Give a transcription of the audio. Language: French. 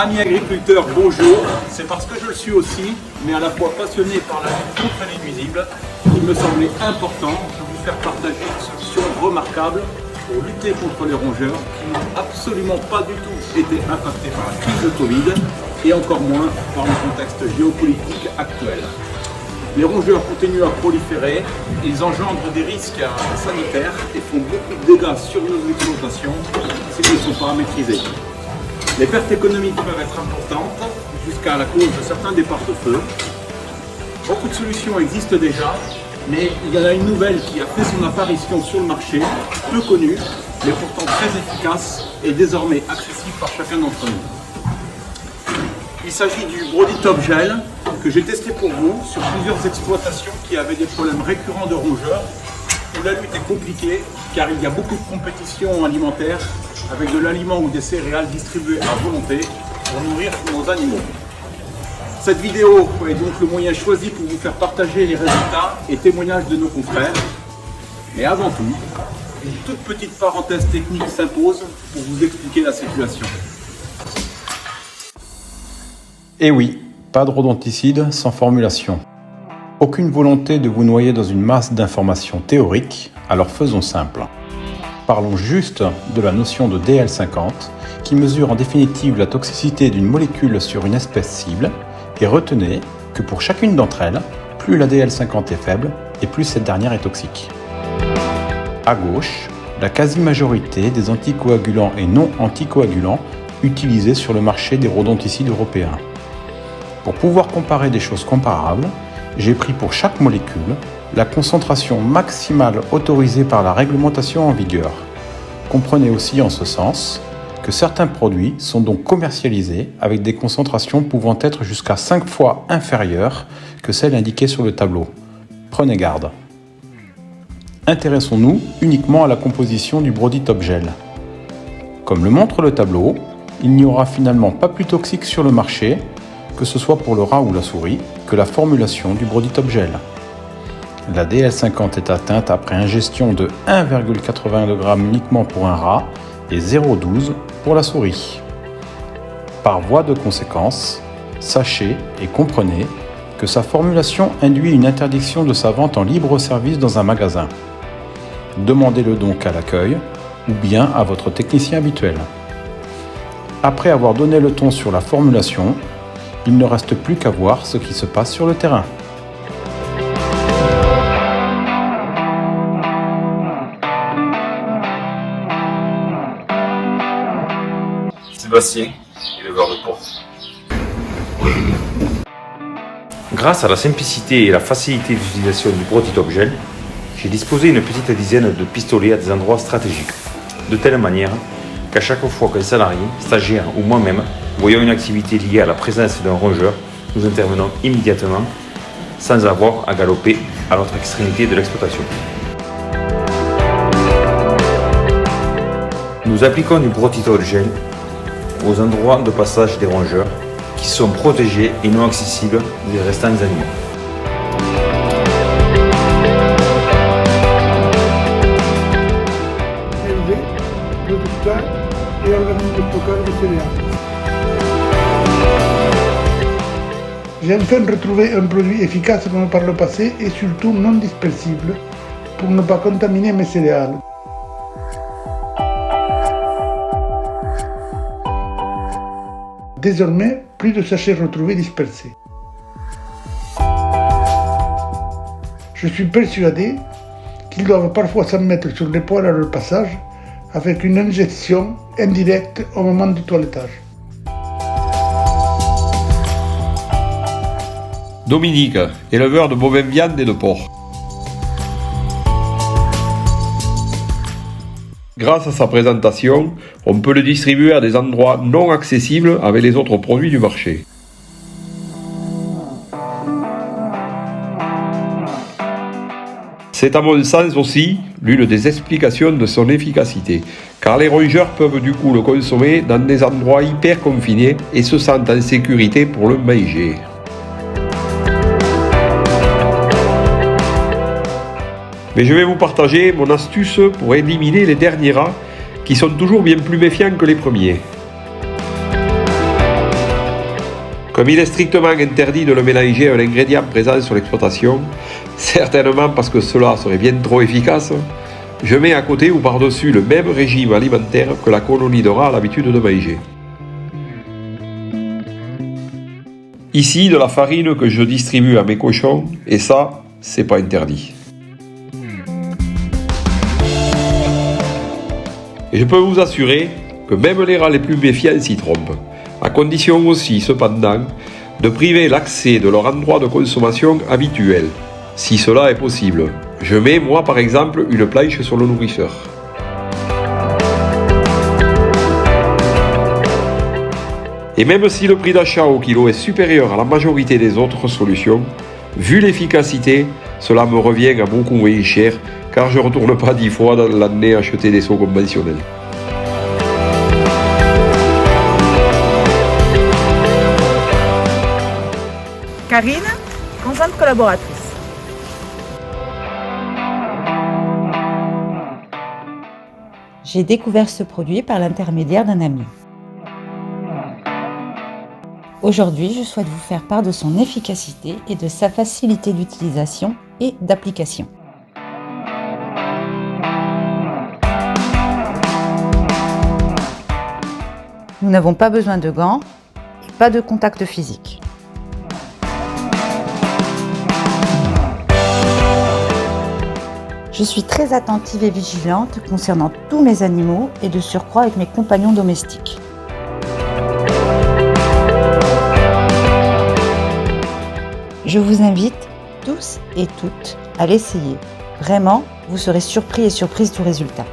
Amis agriculteurs, bonjour. C'est parce que je le suis aussi, mais à la fois passionné par la lutte contre les nuisibles, qu'il me semblait important de vous faire partager une solution remarquable pour lutter contre les rongeurs qui n'ont absolument pas du tout été impactés par la crise de Covid et encore moins par le contexte géopolitique actuel. Les rongeurs continuent à proliférer, ils engendrent des risques sanitaires et font beaucoup de dégâts sur nos exploitations s'ils ne sont pas maîtrisés. Les pertes économiques peuvent être importantes, jusqu'à la cause de certains départs de feu. Beaucoup de solutions existent déjà, mais il y en a une nouvelle qui a fait son apparition sur le marché, peu connue, mais pourtant très efficace et désormais accessible par chacun d'entre nous. Il s'agit du Brody Top Gel, que j'ai testé pour vous sur plusieurs exploitations qui avaient des problèmes récurrents de rongeurs, où la lutte est compliquée, car il y a beaucoup de compétition alimentaire avec de l'aliment ou des céréales distribuées à volonté pour nourrir nos animaux. Cette vidéo est donc le moyen choisi pour vous faire partager les résultats et témoignages de nos confrères. Mais avant tout, une toute petite parenthèse technique s'impose pour vous expliquer la situation. Et oui, pas de rodenticide sans formulation. Aucune volonté de vous noyer dans une masse d'informations théoriques, alors faisons simple. Parlons juste de la notion de DL50, qui mesure en définitive la toxicité d'une molécule sur une espèce cible, et retenez que pour chacune d'entre elles, plus la DL50 est faible, et plus cette dernière est toxique. À gauche, la quasi-majorité des anticoagulants et non anticoagulants utilisés sur le marché des rodonticides européens. Pour pouvoir comparer des choses comparables, j'ai pris pour chaque molécule la concentration maximale autorisée par la réglementation en vigueur. Comprenez aussi en ce sens que certains produits sont donc commercialisés avec des concentrations pouvant être jusqu'à 5 fois inférieures que celles indiquées sur le tableau. Prenez garde. Intéressons-nous uniquement à la composition du Brody Top Gel. Comme le montre le tableau, il n'y aura finalement pas plus toxique sur le marché, que ce soit pour le rat ou la souris, que la formulation du Brody Top Gel. La DL50 est atteinte après ingestion de 1,82 g uniquement pour un rat et 0,12 pour la souris. Par voie de conséquence, sachez et comprenez que sa formulation induit une interdiction de sa vente en libre service dans un magasin. Demandez-le donc à l'accueil ou bien à votre technicien habituel. Après avoir donné le ton sur la formulation, il ne reste plus qu'à voir ce qui se passe sur le terrain. Sébastien, éleveur de porc. Grâce à la simplicité et la facilité d'utilisation du Brody Top Gel, j'ai disposé une petite dizaine de pistolets à des endroits stratégiques, de telle manière qu'à chaque fois qu'un salarié, stagiaire ou moi-même voyons une activité liée à la présence d'un rongeur, nous intervenons immédiatement sans avoir à galoper à l'autre extrémité de l'exploitation. Nous appliquons du Brody Top Gel aux endroits de passage des rongeurs qui sont protégés et non accessibles des restants des animaux. Élevé, producteur et organisme de stockage de céréales. J'ai enfin retrouvé un produit efficace comme par le passé et surtout non dispersible pour ne pas contaminer mes céréales. Désormais, plus de sachets retrouvés dispersés. Je suis persuadé qu'ils doivent parfois s'en mettre sur les poils à leur passage avec une injection indirecte au moment du toilettage. Dominique, éleveur de bovins viande et de porc. Grâce à sa présentation, on peut le distribuer à des endroits non accessibles avec les autres produits du marché. C'est à mon sens aussi l'une des explications de son efficacité, car les rongeurs peuvent du coup le consommer dans des endroits hyper confinés et se sentent en sécurité pour le manger. Mais je vais vous partager mon astuce pour éliminer les derniers rats qui sont toujours bien plus méfiants que les premiers. Comme il est strictement interdit de le mélanger à un ingrédient présent sur l'exploitation, certainement parce que cela serait bien trop efficace, je mets à côté ou par-dessus le même régime alimentaire que la colonie de rats a l'habitude de manger. Ici, de la farine que je distribue à mes cochons, et ça, c'est pas interdit. Et je peux vous assurer que même les rats les plus méfiants s'y trompent, à condition aussi, cependant, de priver l'accès de leur endroit de consommation habituel, si cela est possible. Je mets, moi par exemple, une planche sur le nourrisseur. Et même si le prix d'achat au kilo est supérieur à la majorité des autres solutions, vu l'efficacité, cela me revient à beaucoup moins cher, car je ne retourne pas 10 fois dans l'année acheter des seaux conventionnels. Karine, conjointe collaboratrice. J'ai découvert ce produit par l'intermédiaire d'un ami. Aujourd'hui, je souhaite vous faire part de son efficacité et de sa facilité d'utilisation et d'application. Nous n'avons pas besoin de gants et pas de contact physique. Je suis très attentive et vigilante concernant tous mes animaux et de surcroît avec mes compagnons domestiques. Je vous invite tous et toutes à l'essayer. Vraiment, vous serez surpris et surprise du résultat.